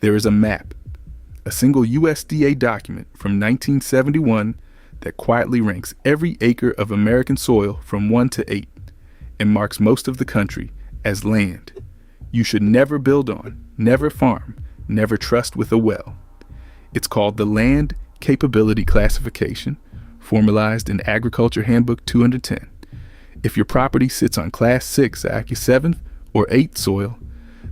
There is a map, a single USDA document from 1971 that quietly ranks every acre of American soil from 1 to 8 and marks most of the country as land you should never build on, never farm, never trust with a well. It's called the Land Capability Classification, formalized in Agriculture Handbook 210. If your property sits on Class 6, Acre 7th, or 8th soil,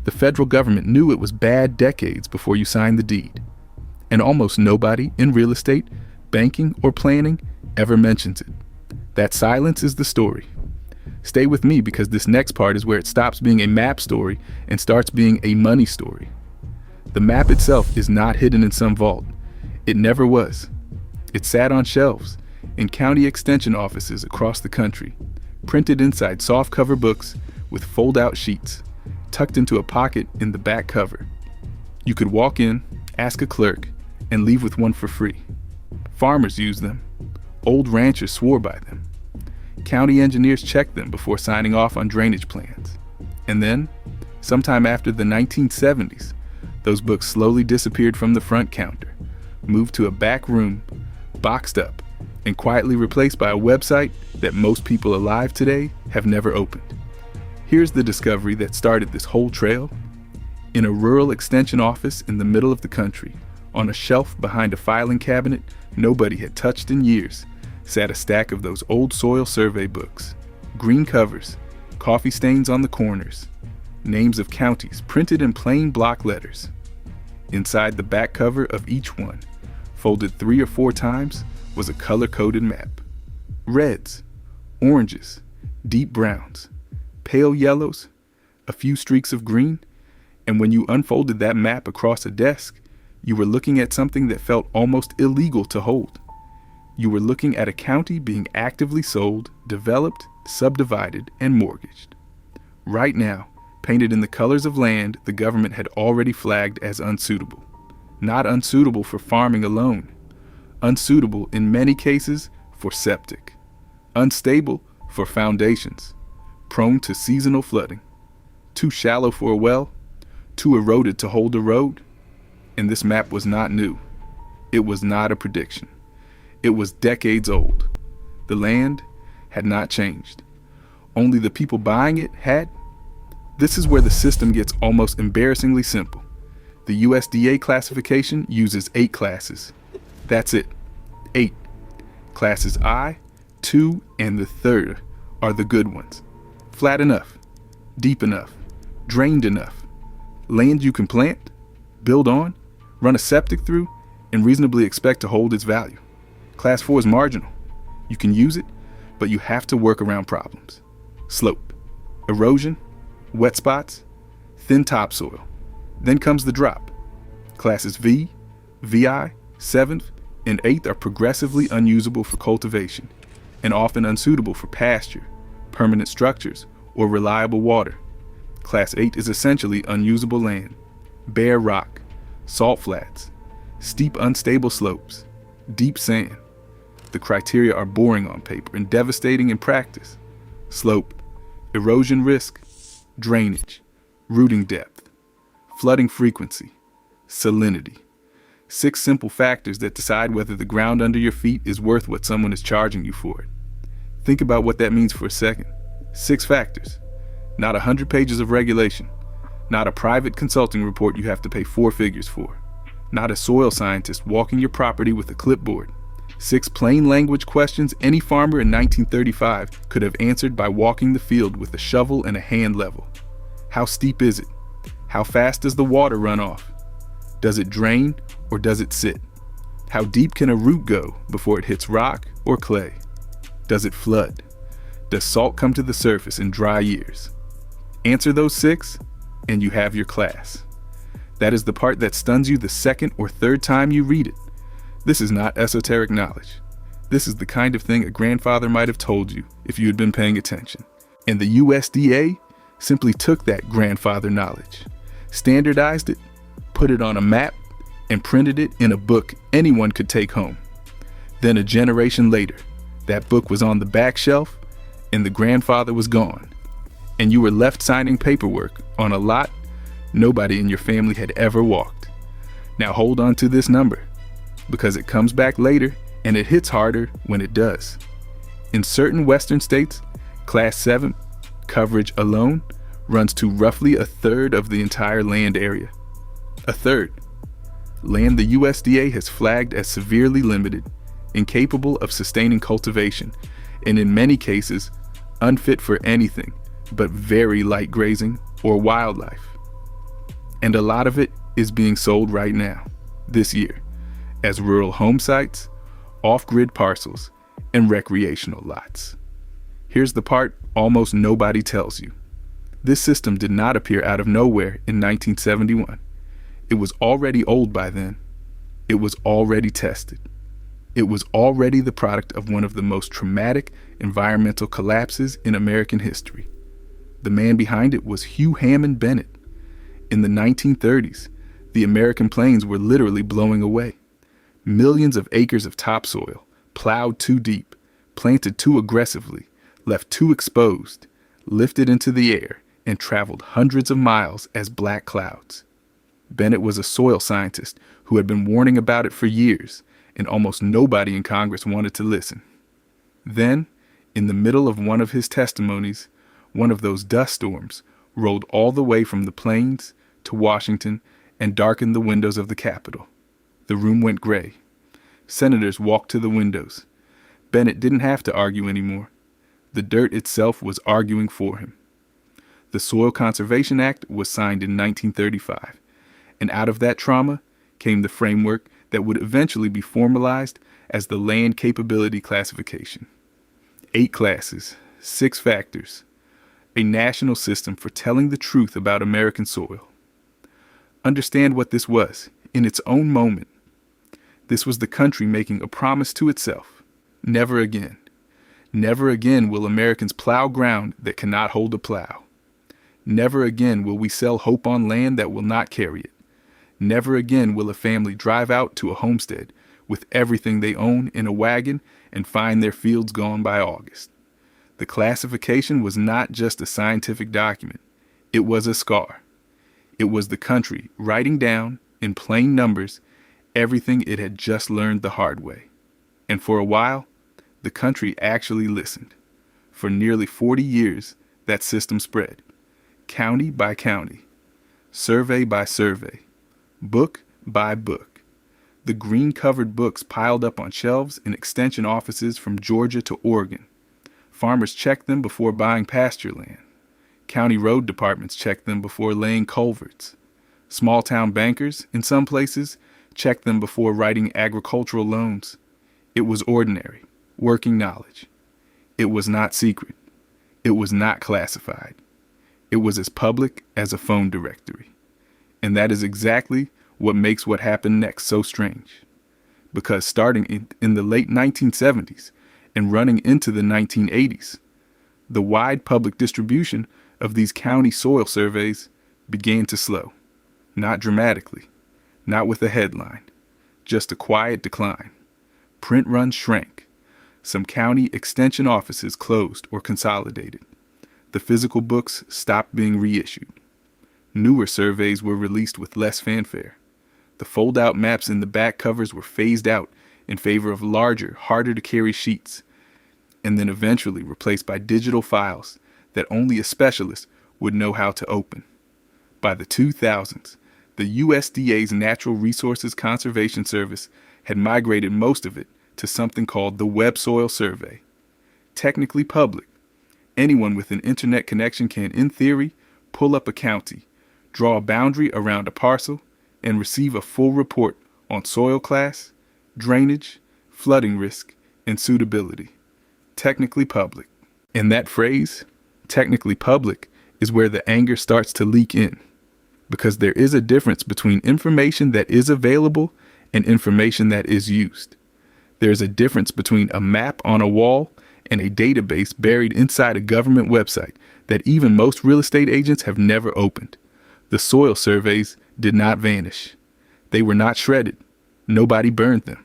the federal government knew it was bad decades before you signed the deed. And almost nobody in real estate, banking, or planning ever mentions it. That silence is the story. Stay with me because this next part is where it stops being a map story and starts being a money story. The map itself is not hidden in some vault. It never was. It sat on shelves in county extension offices across the country, printed inside softcover books with fold-out sheets, tucked into a pocket in the back cover. You could walk in, ask a clerk, and leave with one for free. Farmers used them. Old ranchers swore by them. County engineers checked them before signing off on drainage plans. And then, sometime after the 1970s, those books slowly disappeared from the front counter, moved to a back room, boxed up, and quietly replaced by a website that most people alive today have never opened. Here's the discovery that started this whole trail. In a rural extension office in the middle of the country, on a shelf behind a filing cabinet nobody had touched in years, sat a stack of those old soil survey books. Green covers, coffee stains on the corners, names of counties printed in plain block letters. Inside the back cover of each one, folded 3 or 4 times, was a color-coded map. Reds, oranges, deep browns, pale yellows, a few streaks of green, and when you unfolded that map across a desk, you were looking at something that felt almost illegal to hold. You were looking at a county being actively sold, developed, subdivided, and mortgaged. Right now, painted in the colors of land the government had already flagged as unsuitable. Not unsuitable for farming alone. Unsuitable in many cases for septic. Unstable for foundations. Prone to seasonal flooding. Too shallow for a well. Too eroded to hold a road. And this map was not new. It was not a prediction. It was decades old. The land had not changed. Only the people buying it had. This is where the system gets almost embarrassingly simple. The USDA classification uses 8 classes. That's it. 8. Classes I, II, and the 3rd are the good ones. Flat enough, deep enough, drained enough. Land you can plant, build on, run a septic through, and reasonably expect to hold its value. Class 4 is marginal. You can use it, but you have to work around problems. Slope, erosion, wet spots, thin topsoil. Then comes the drop. Classes V, VI, 7th, and 8th are progressively unusable for cultivation and often unsuitable for pasture, permanent structures, or reliable water. Class 8 is essentially unusable land, bare rock, salt flats, steep unstable slopes, deep sand. The criteria are boring on paper and devastating in practice. Slope, erosion risk, drainage, rooting depth, flooding frequency, salinity. 6 simple factors that decide whether the ground under your feet is worth what someone is charging you for it. Think about what that means for a second. 6 factors. Not 100 pages of regulation. Not a private consulting report you have to pay 4 figures for. Not a soil scientist walking your property with a clipboard. 6 plain language questions any farmer in 1935 could have answered by walking the field with a shovel and a hand level. How steep is it? How fast does the water run off? Does it drain or does it sit? How deep can a root go before it hits rock or clay? Does it flood? Does salt come to the surface in dry years? Answer those 6 and you have your class. That is the part that stuns you the second or third time you read it. This is not esoteric knowledge. This is the kind of thing a grandfather might have told you if you had been paying attention. And the USDA simply took that grandfather knowledge, standardized it, put it on a map, and printed it in a book anyone could take home. Then a generation later, that book was on the back shelf and the grandfather was gone. And you were left signing paperwork on a lot nobody in your family had ever walked. Now hold on to this number, because it comes back later and it hits harder when it does. In certain western states, Class 7 coverage alone runs to roughly a third of the entire land area. A third. Land the USDA has flagged as severely limited, incapable of sustaining cultivation, and in many cases, unfit for anything but very light grazing or wildlife. And a lot of it is being sold right now, this year, as rural home sites, off-grid parcels, and recreational lots. Here's the part almost nobody tells you. This system did not appear out of nowhere in 1971. It was already old by then. It was already tested. It was already the product of one of the most traumatic environmental collapses in American history. The man behind it was Hugh Hammond Bennett. In the 1930s, the American plains were literally blowing away. Millions of acres of topsoil, plowed too deep, planted too aggressively, left too exposed, lifted into the air, and traveled hundreds of miles as black clouds. Bennett was a soil scientist who had been warning about it for years, and almost nobody in Congress wanted to listen. Then, in the middle of one of his testimonies, one of those dust storms rolled all the way from the plains to Washington and darkened the windows of the Capitol. The room went gray. Senators walked to the windows. Bennett didn't have to argue anymore. The dirt itself was arguing for him. The Soil Conservation Act was signed in 1935, and out of that trauma came the framework that would eventually be formalized as the Land Capability Classification. 8 classes, 6 factors, a national system for telling the truth about American soil. Understand what this was, in its own moment. This was the country making a promise to itself. Never again. Never again will Americans plow ground that cannot hold a plow. Never again will we sell hope on land that will not carry it. Never again will a family drive out to a homestead with everything they own in a wagon and find their fields gone by August. The classification was not just a scientific document. It was a scar. It was the country writing down, in plain numbers, everything it had just learned the hard way. And for a while, the country actually listened. For nearly 40 years, that system spread. County by county, survey by survey, book by book. The green-covered books piled up on shelves in extension offices from Georgia to Oregon. Farmers checked them before buying pasture land. County road departments checked them before laying culverts. Small-town bankers, in some places, checked them before writing agricultural loans. It was ordinary, working knowledge. It was not secret. It was not classified. It was as public as a phone directory. And that is exactly what makes what happened next so strange. Because starting in the late 1970s and running into the 1980s, the wide public distribution of these county soil surveys began to slow. Not dramatically, not with a headline, just a quiet decline. Print runs shrank. Some county extension offices closed or consolidated. The physical books stopped being reissued. Newer surveys were released with less fanfare. The fold-out maps in the back covers were phased out in favor of larger, harder-to-carry sheets, and then eventually replaced by digital files that only a specialist would know how to open. By the 2000s, the USDA's Natural Resources Conservation Service had migrated most of it to something called the Web Soil Survey. Technically public, anyone with an internet connection can, in theory, pull up a county, draw a boundary around a parcel, and receive a full report on soil class, drainage, flooding risk, and suitability. Technically public. And that phrase, technically public, is where the anger starts to leak in. Because there is a difference between information that is available and information that is used. There is a difference between a map on a wall and a database buried inside a government website that even most real estate agents have never opened. The soil surveys did not vanish. They were not shredded. Nobody burned them.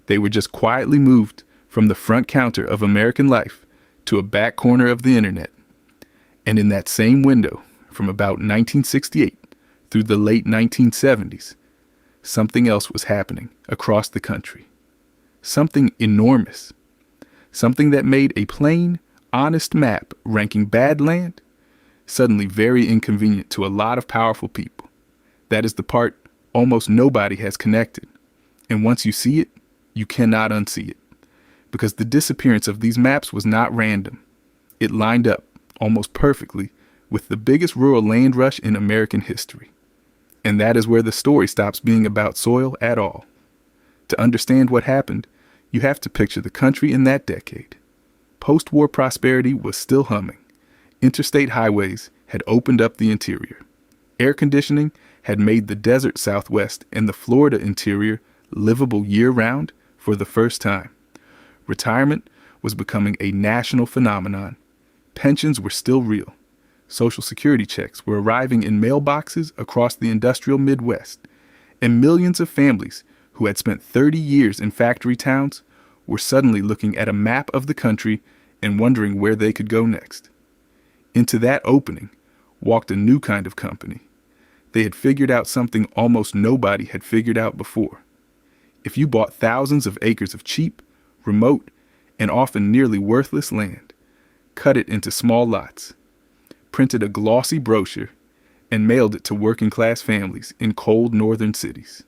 They were just quietly moved from the front counter of American life to a back corner of the internet. And in that same window, from about 1968 through the late 1970s, something else was happening across the country. Something enormous. Something that made a plain, honest map ranking bad land suddenly very inconvenient to a lot of powerful people. That is the part almost nobody has connected. And once you see it, you cannot unsee it. Because the disappearance of these maps was not random. It lined up, almost perfectly, with the biggest rural land rush in American history. And that is where the story stops being about soil at all. To understand what happened, you have to picture the country in that decade. Post-war prosperity was still humming. Interstate highways had opened up the interior. Air conditioning had made the desert Southwest and the Florida interior livable year-round for the first time. Retirement was becoming a national phenomenon. Pensions were still real. Social Security checks were arriving in mailboxes across the industrial Midwest, and millions of families who had spent 30 years in factory towns were suddenly looking at a map of the country and wondering where they could go next. Into that opening walked a new kind of company. They had figured out something almost nobody had figured out before. If you bought thousands of acres of cheap, remote, and often nearly worthless land, cut it into small lots, printed a glossy brochure, and mailed it to working-class families in cold northern cities,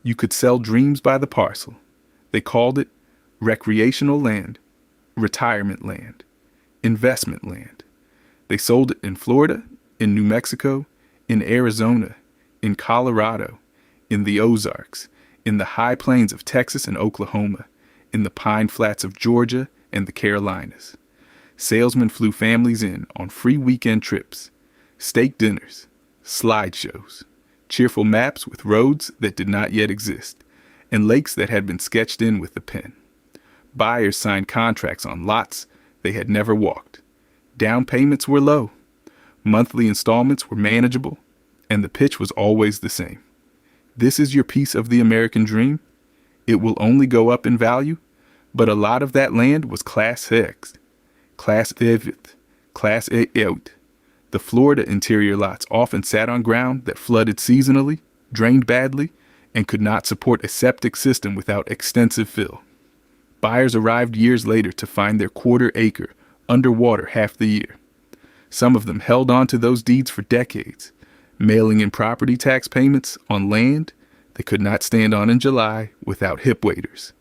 you could sell dreams by the parcel. They called it recreational land, retirement land, investment land. They sold it in Florida, in New Mexico, in Arizona, in Colorado, in the Ozarks, in the high plains of Texas and Oklahoma, in the pine flats of Georgia and the Carolinas. Salesmen flew families in on free weekend trips, steak dinners, slideshows, cheerful maps with roads that did not yet exist, and lakes that had been sketched in with a pen. Buyers signed contracts on lots they had never walked. Down payments were low. Monthly installments were manageable, and the pitch was always the same. This is your piece of the American dream. It will only go up in value, but a lot of that land was Class X, Class 7, Class 8. The Florida interior lots often sat on ground that flooded seasonally, drained badly, and could not support a septic system without extensive fill. Buyers arrived years later to find their quarter acre underwater half the year. Some of them held on to those deeds for decades, mailing in property tax payments on land they could not stand on in July without hip waders,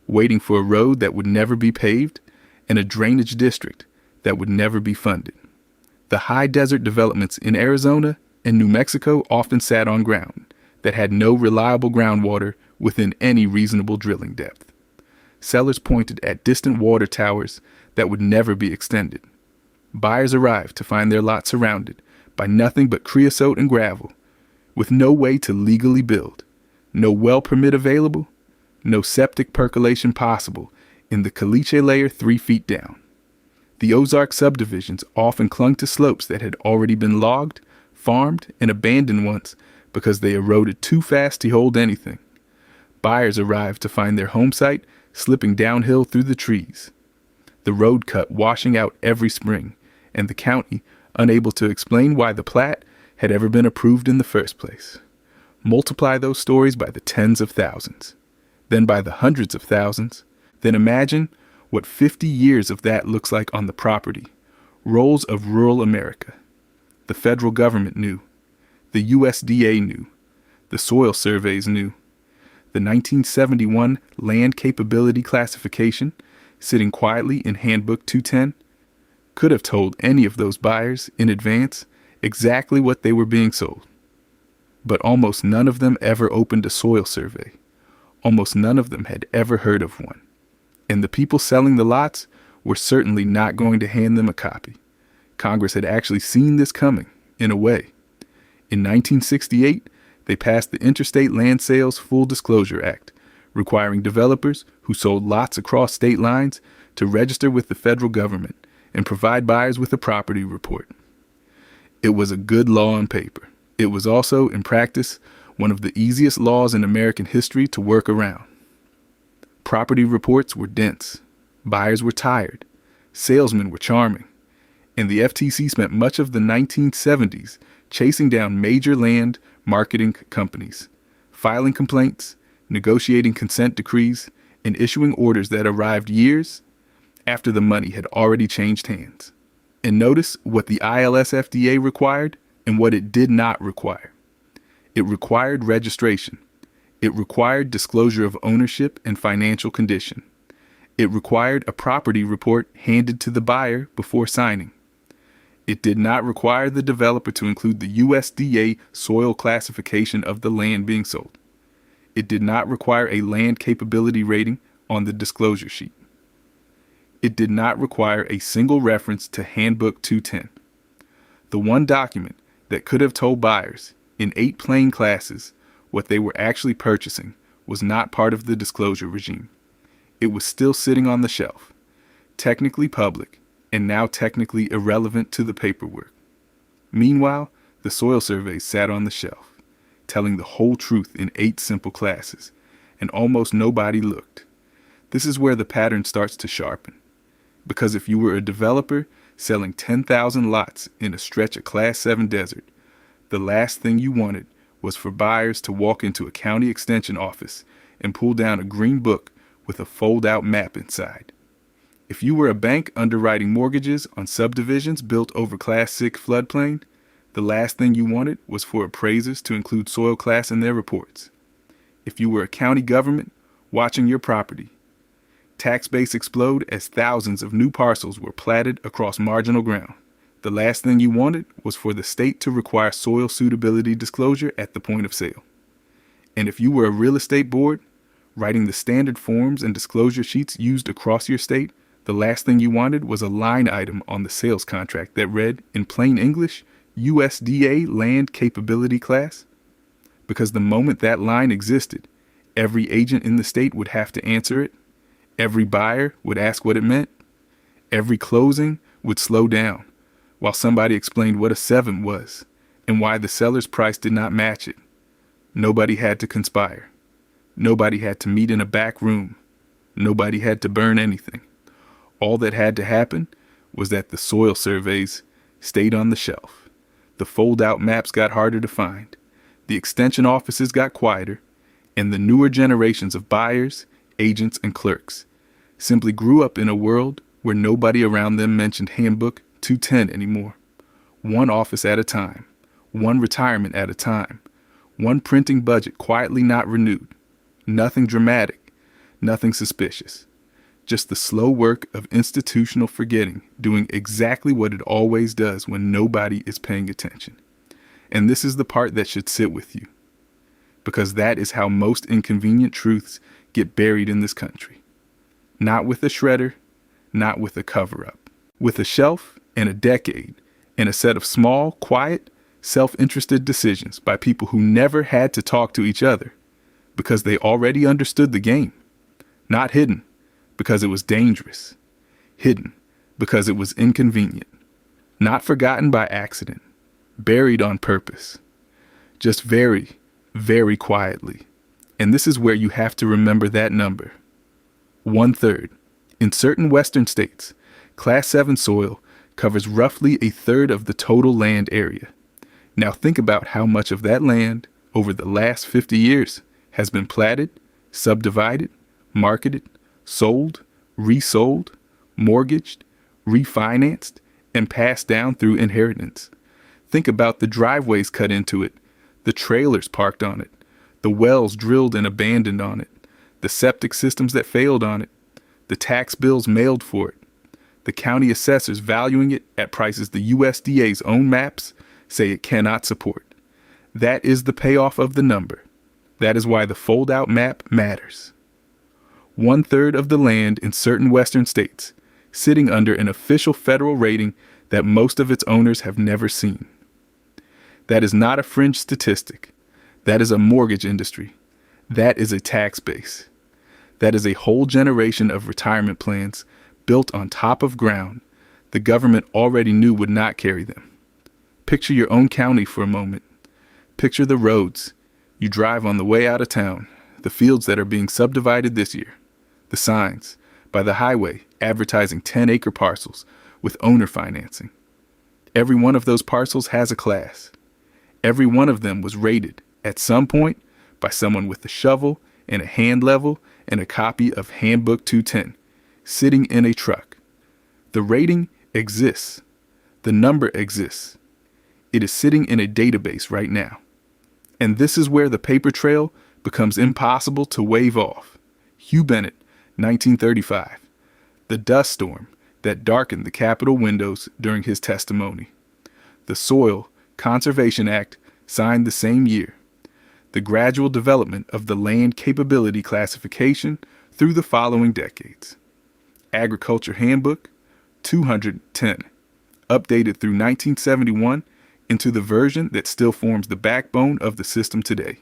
waiting for a road that would never be paved and a drainage district that would never be funded. The high desert developments in Arizona and New Mexico often sat on ground that had no reliable groundwater within any reasonable drilling depth. Sellers pointed at distant water towers that would never be extended. Buyers arrived to find their lot surrounded by nothing but creosote and gravel, with no way to legally build, no well permit available, no septic percolation possible in the caliche layer 3 feet down. The Ozark subdivisions often clung to slopes that had already been logged, farmed, and abandoned once because they eroded too fast to hold anything. Buyers arrived to find their home site slipping downhill through the trees, the road cut washing out every spring, and the county unable to explain why the plat had ever been approved in the first place. Multiply those stories by the tens of thousands, then by the hundreds of thousands, then imagine what 50 years of that looks like on the property, rolls of rural America. The federal government knew. The USDA knew. The soil surveys knew. The 1971 Land Capability Classification, sitting quietly in Handbook 210, could have told any of those buyers in advance exactly what they were being sold. But almost none of them ever opened a soil survey. Almost none of them had ever heard of one. And the people selling the lots were certainly not going to hand them a copy. Congress had actually seen this coming, in a way. In 1968, they passed the Interstate Land Sales Full Disclosure Act, requiring developers who sold lots across state lines to register with the federal government and provide buyers with a property report. It was a good law on paper. It was also, in practice, one of the easiest laws in American history to work around. Property reports were dense. Buyers were tired. Salesmen were charming. And the FTC spent much of the 1970s chasing down major land marketing companies, filing complaints, negotiating consent decrees, and issuing orders that arrived years after the money had already changed hands. And notice what the ILS-FDA required and what it did not require. It required registration. It required disclosure of ownership and financial condition. It required a property report handed to the buyer before signing. It did not require the developer to include the USDA soil classification of the land being sold. It did not require a land capability rating on the disclosure sheet. It did not require a single reference to Handbook 210. The one document that could have told buyers, in 8 plain classes, what they were actually purchasing was not part of the disclosure regime. It was still sitting on the shelf, technically public, and now technically irrelevant to the paperwork. Meanwhile, the soil surveys sat on the shelf, telling the whole truth in 8 simple classes, and almost nobody looked. This is where the pattern starts to sharpen. Because if you were a developer selling 10,000 lots in a stretch of Class 7 desert, the last thing you wanted was for buyers to walk into a county extension office and pull down a green book with a fold-out map inside. If you were a bank underwriting mortgages on subdivisions built over Class 6 floodplain, the last thing you wanted was for appraisers to include soil class in their reports. If you were a county government watching your property, tax base explode as thousands of new parcels were platted across marginal ground. The last thing you wanted was for the state to require soil suitability disclosure at the point of sale. And if you were a real estate board, writing the standard forms and disclosure sheets used across your state, the last thing you wanted was a line item on the sales contract that read, in plain English, USDA Land Capability Class. Because the moment that line existed, every agent in the state would have to answer it. Every buyer would ask what it meant. Every closing would slow down while somebody explained what a 7 was and why the seller's price did not match it. Nobody had to conspire. Nobody had to meet in a back room. Nobody had to burn anything. All that had to happen was that the soil surveys stayed on the shelf. The fold-out maps got harder to find. The extension offices got quieter, and the newer generations of buyers, agents, and clerks simply grew up in a world where nobody around them mentioned Handbook 210 anymore. One office at a time, one retirement at a time, one printing budget quietly not renewed. Nothing dramatic, nothing suspicious. Just the slow work of institutional forgetting, doing exactly what it always does when nobody is paying attention. And this is the part that should sit with you, because that is how most inconvenient truths get buried in this country. Not with a shredder, not with a cover-up. With a shelf and a decade and a set of small, quiet, self-interested decisions by people who never had to talk to each other because they already understood the game. Not hidden because it was dangerous. Hidden because it was inconvenient. Not forgotten by accident. Buried on purpose. Just very, very quietly. And this is where you have to remember that number. 1/3. In certain western states, Class 7 soil covers roughly 1/3 of the total land area. Now think about how much of that land over the last 50 years has been platted, subdivided, marketed, sold, resold, mortgaged, refinanced, and passed down through inheritance. Think about the driveways cut into it, the trailers parked on it, the wells drilled and abandoned on it, the septic systems that failed on it, the tax bills mailed for it, the county assessors valuing it at prices the USDA's own maps say it cannot support. That is the payoff of the number. That is why the fold-out map matters. 1/3 of the land in certain western states, sitting under an official federal rating that most of its owners have never seen. That is not a fringe statistic. That is a mortgage industry. That is a tax base. That is a whole generation of retirement plans built on top of ground the government already knew would not carry them. Picture your own county for a moment. Picture the roads you drive on the way out of town, the fields that are being subdivided this year, the signs by the highway advertising 10-acre parcels with owner financing. Every one of those parcels has a class. Every one of them was rated, at some point, by someone with a shovel and a hand level and a copy of Handbook 210, sitting in a truck. The rating exists. The number exists. It is sitting in a database right now. And this is where the paper trail becomes impossible to wave off. Hugh Bennett, 1935. The dust storm that darkened the Capitol windows during his testimony. The Soil Conservation Act, signed the same year. The gradual development of the land capability classification through the following decades. Agriculture Handbook, 210, updated through 1971 into the version that still forms the backbone of the system today.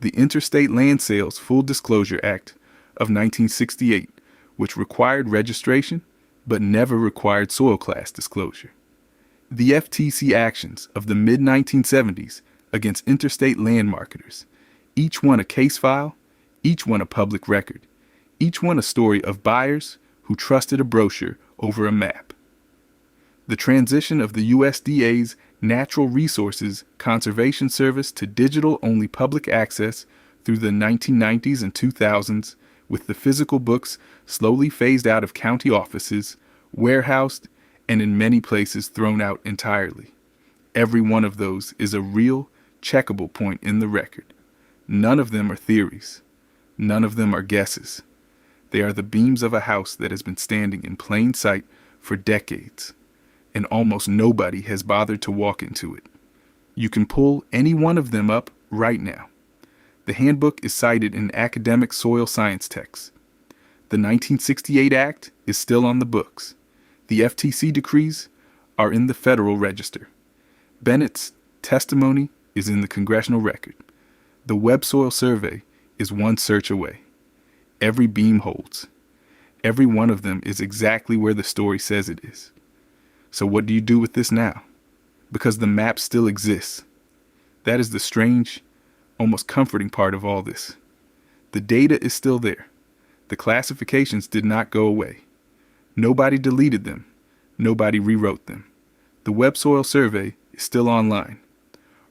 The Interstate Land Sales Full Disclosure Act of 1968, which required registration but never required soil class disclosure. The FTC actions of the mid-1970s against interstate land marketers, each one a case file, each one a public record, each one a story of buyers who trusted a brochure over a map. The transition of the USDA's Natural Resources Conservation Service to digital-only public access through the 1990s and 2000s, with the physical books slowly phased out of county offices, warehoused, and in many places thrown out entirely. Every one of those is a real, checkable point in the record. None of them are theories. None of them are guesses. They are the beams of a house that has been standing in plain sight for decades, and almost nobody has bothered to walk into it. You can pull any one of them up right now. The handbook is cited in academic soil science texts. The 1968 Act is still on the books. The FTC decrees are in the Federal Register. Bennett's testimony is in the Congressional Record. The Web Soil Survey is one search away. Every beam holds. Every one of them is exactly where the story says it is. So what do you do with this now? Because the map still exists. That is the strange, almost comforting part of all this. The data is still there. The classifications did not go away. Nobody deleted them. Nobody rewrote them. The Web Soil Survey is still online,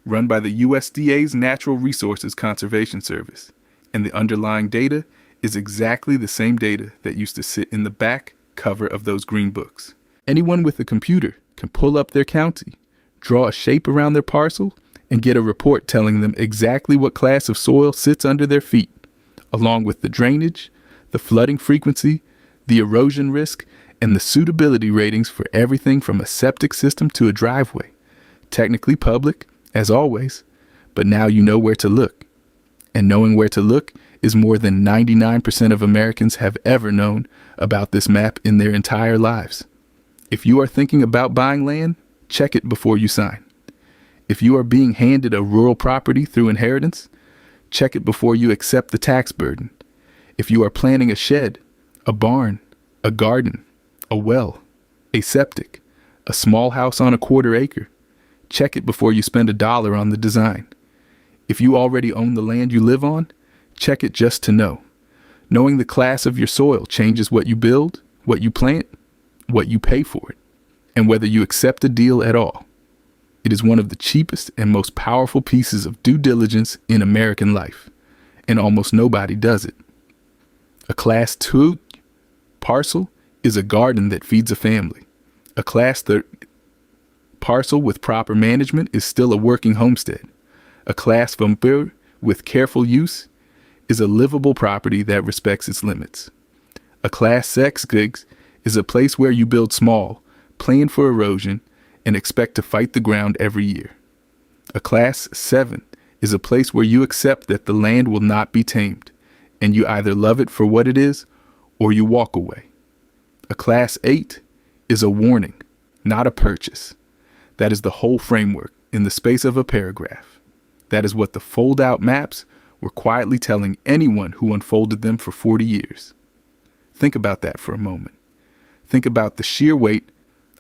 run by the USDA's Natural Resources Conservation Service, and the underlying data is exactly the same data that used to sit in the back cover of those green books. Anyone with a computer can pull up their county, draw a shape around their parcel, and get a report telling them exactly what class of soil sits under their feet, along with the drainage, the flooding frequency, the erosion risk, and the suitability ratings for everything from a septic system to a driveway. Technically public, as always, but now you know where to look. And knowing where to look is more than 99% of Americans have ever known about this map in their entire lives. If you are thinking about buying land, check it before you sign. If you are being handed a rural property through inheritance, check it before you accept the tax burden. If you are planning a shed, a barn, a garden, a well, a septic, a small house on a quarter acre, check it before you spend $1 on the design. If you already own the land you live on, check it just to know. Knowing the class of your soil changes what you build, what you plant, what you pay for it, and whether you accept a deal at all. It is one of the cheapest and most powerful pieces of due diligence in American life, and almost nobody does it. A Class 2 parcel is a garden that feeds a family. A Class 3 parcel with proper management is still a working homestead. A Class 4 with careful use is a livable property that respects its limits. A Class 6 is a place where you build small, plan for erosion, and expect to fight the ground every year. A Class 7 is a place where you accept that the land will not be tamed, and you either love it for what it is, or you walk away. A Class 8 is a warning, not a purchase. That is the whole framework in the space of a paragraph. That is what the fold-out maps were quietly telling anyone who unfolded them for 40 years. Think about that for a moment. Think about the sheer weight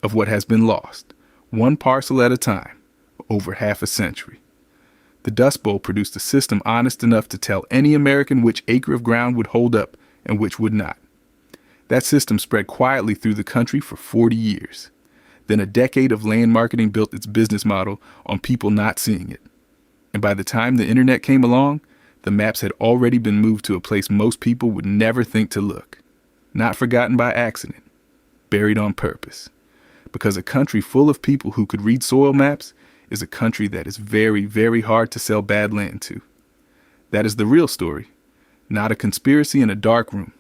of what has been lost, one parcel at a time, over half a century. The Dust Bowl produced a system honest enough to tell any American which acre of ground would hold up and which would not. That system spread quietly through the country for 40 years. Then a decade of land marketing built its business model on people not seeing it. And by the time the internet came along, The maps had already been moved to a place most people would never think to look. Not forgotten by accident, buried on purpose. Because a country full of people who could read soil maps is a country that is very, very hard to sell bad land to. That is the real story, not a conspiracy in a dark room.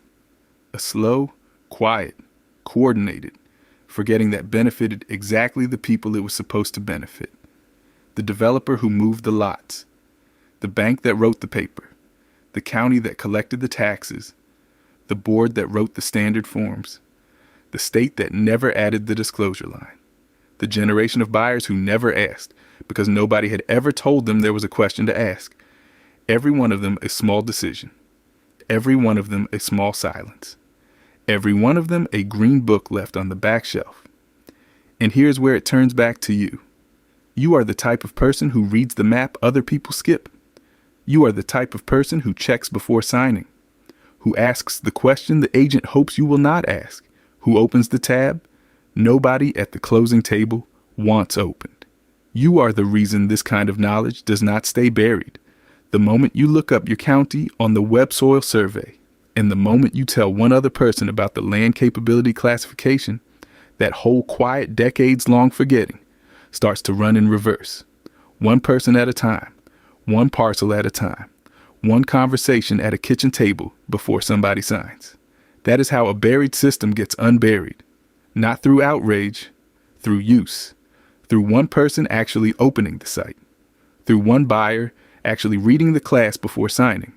A slow, quiet, coordinated forgetting that benefited exactly the people it was supposed to benefit. The developer who moved the lots, the bank that wrote the paper, the county that collected the taxes, the board that wrote the standard forms, the state that never added the disclosure line, the generation of buyers who never asked because nobody had ever told them there was a question to ask. Every one of them a small decision. Every one of them a small silence. Every one of them a green book left on the back shelf. And here's where it turns back to you. You are the type of person who reads the map other people skip. You are the type of person who checks before signing, who asks the question the agent hopes you will not ask, who opens the tab nobody at the closing table wants opened. You are the reason this kind of knowledge does not stay buried. The moment you look up your county on the Web Soil Survey, and the moment you tell one other person about the land capability classification, that whole quiet decades-long forgetting starts to run in reverse. One person at a time, one parcel at a time, one conversation at a kitchen table before somebody signs. That is how a buried system gets unburied. Not through outrage, through use. Through one person actually opening the site. Through one buyer actually reading the class before signing.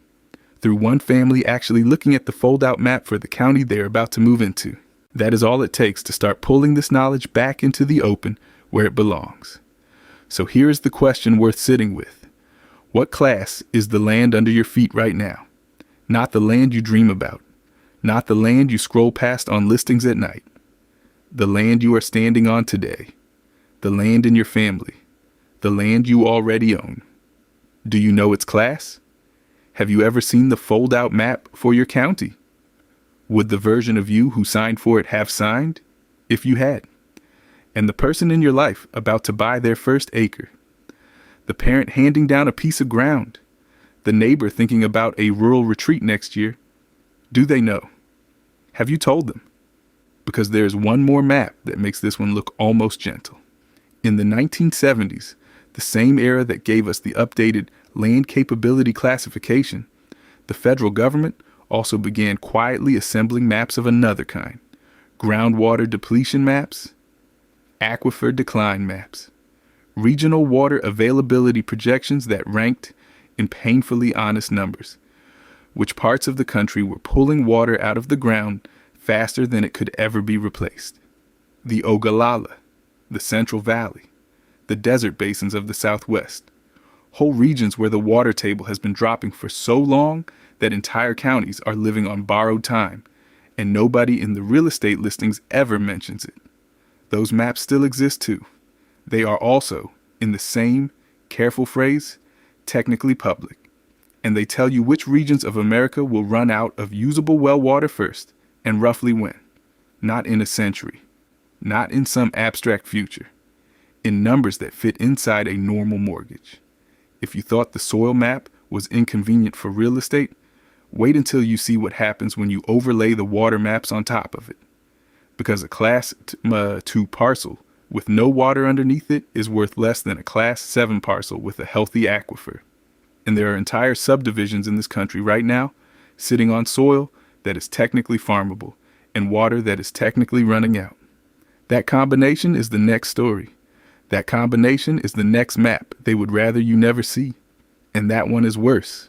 Through one family actually looking at the fold-out map for the county they're about to move into. That is all it takes to start pulling this knowledge back into the open where it belongs. So here is the question worth sitting with. What class is the land under your feet right now? Not the land you dream about. Not the land you scroll past on listings at night. The land you are standing on today. The land in your family. The land you already own. Do you know its class? Have you ever seen the fold-out map for your county? Would the version of you who signed for it have signed? If you had. And the person in your life about to buy their first acre. The parent handing down a piece of ground. The neighbor thinking about a rural retreat next year. Do they know? Have you told them? Because there's one more map that makes this one look almost gentle. In the 1970s, the same era that gave us the updated land capability classification, the federal government also began quietly assembling maps of another kind. Groundwater depletion maps, aquifer decline maps, regional water availability projections that ranked in painfully honest numbers, which parts of the country were pulling water out of the ground faster than it could ever be replaced. The Ogallala, the Central Valley, the desert basins of the Southwest, whole regions where the water table has been dropping for so long that entire counties are living on borrowed time, and nobody in the real estate listings ever mentions it. Those maps still exist too. They are also, in the same careful phrase, technically public, and they tell you which regions of America will run out of usable well water first, and roughly when. Not in a century, not in some abstract future, in numbers that fit inside a normal mortgage. If you thought the soil map was inconvenient for real estate, wait until you see what happens when you overlay the water maps on top of it. Because a Class 2 parcel with no water underneath it is worth less than a Class 7 parcel with a healthy aquifer. And there are entire subdivisions in this country right now sitting on soil that is technically farmable and water that is technically running out. That combination is the next story. That combination is the next map they would rather you never see. And that one is worse.